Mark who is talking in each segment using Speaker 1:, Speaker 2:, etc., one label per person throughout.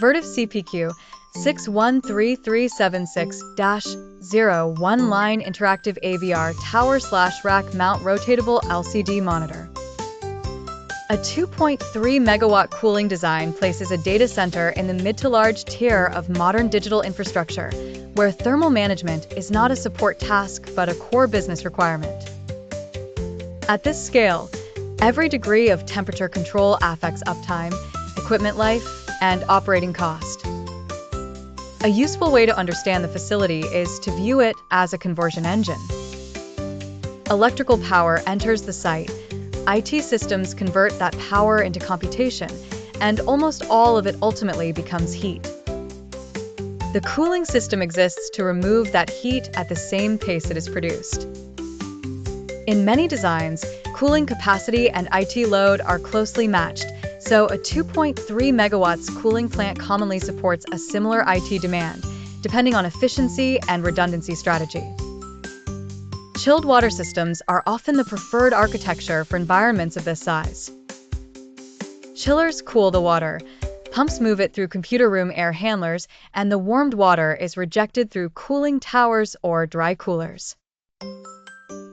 Speaker 1: Verative CPQ 613376-0 one-line interactive AVR tower/rack mount rotatable LCD monitor. A 2.3 megawatt cooling design places a data center in the mid to large tier of modern digital infrastructure, where thermal management is not a support task but a core business requirement. At this scale, every degree of temperature control affects uptime, equipment life, and operating cost. A useful way to understand the facility is to view it as a conversion engine. Electrical power enters the site. IT systems convert that power into computation, and almost all of it ultimately becomes heat. The cooling system exists to remove that heat at the same pace it is produced. In many designs, cooling capacity and IT load are closely matched, so a 2.3 megawatts cooling plant commonly supports a similar IT demand, depending on efficiency and redundancy strategy. Chilled water systems are often the preferred architecture for environments of this size. Chillers cool the water, pumps move it through computer room air handlers, and the warmed water is rejected through cooling towers or dry coolers.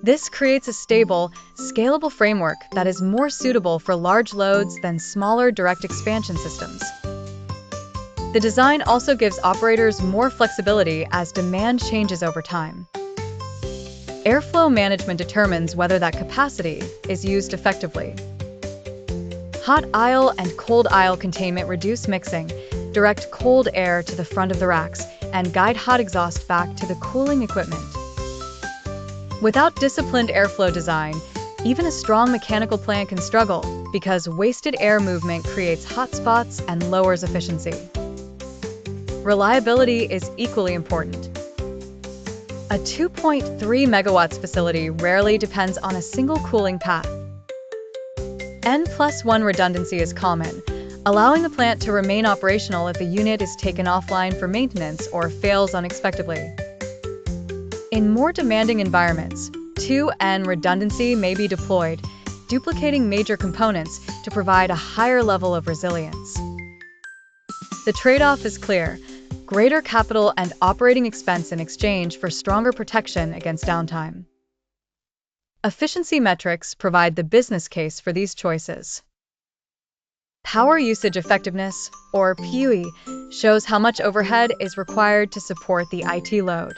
Speaker 1: This creates a stable, scalable framework that is more suitable for large loads than smaller direct expansion systems. The design also gives operators more flexibility as demand changes over time. Airflow management determines whether that capacity is used effectively. Hot aisle and cold aisle containment reduce mixing, direct cold air to the front of the racks, and guide hot exhaust back to the cooling equipment. Without disciplined airflow design, even a strong mechanical plant can struggle because wasted air movement creates hot spots and lowers efficiency. Reliability is equally important. A 2.3 megawatts facility rarely depends on a single cooling path. N+1 redundancy is common, allowing the plant to remain operational if a unit is taken offline for maintenance or fails unexpectedly. In more demanding environments, 2N redundancy may be deployed, duplicating major components to provide a higher level of resilience. The trade-off is clear: greater capital and operating expense in exchange for stronger protection against downtime. Efficiency metrics provide the business case for these choices. Power usage effectiveness, or PUE, shows how much overhead is required to support the IT load.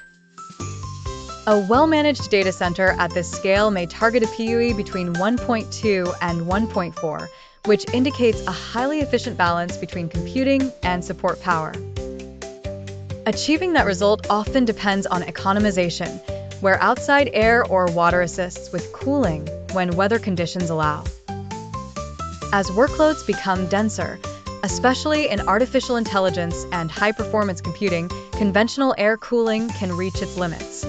Speaker 1: A well-managed data center at this scale may target a PUE between 1.2 and 1.4, which indicates a highly efficient balance between computing and support power. Achieving that result often depends on economization, where outside air or water assists with cooling when weather conditions allow. As workloads become denser, especially in artificial intelligence and high-performance computing, conventional air cooling can reach its limits.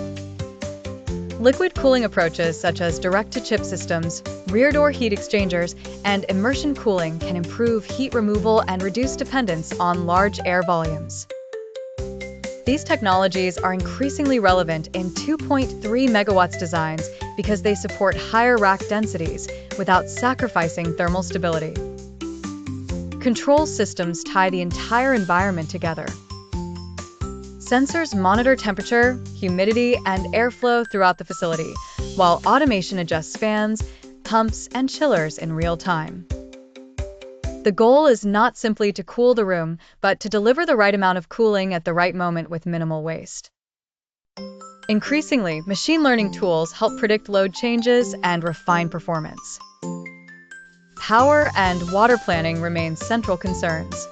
Speaker 1: Liquid cooling approaches such as direct-to-chip systems, rear-door heat exchangers, and immersion cooling can improve heat removal and reduce dependence on large air volumes. These technologies are increasingly relevant in 2.3 megawatts designs because they support higher rack densities without sacrificing thermal stability. Control systems tie the entire environment together. Sensors monitor temperature, humidity, and airflow throughout the facility, while automation adjusts fans, pumps, and chillers in real time. The goal is not simply to cool the room, but to deliver the right amount of cooling at the right moment with minimal waste. Increasingly, machine learning tools help predict load changes and refine performance. Power and water planning remain central concerns.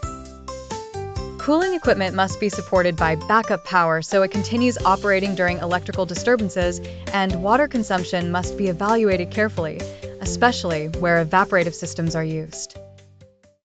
Speaker 1: Cooling equipment must be supported by backup power so it continues operating during electrical disturbances, and water consumption must be evaluated carefully, especially where evaporative systems are used.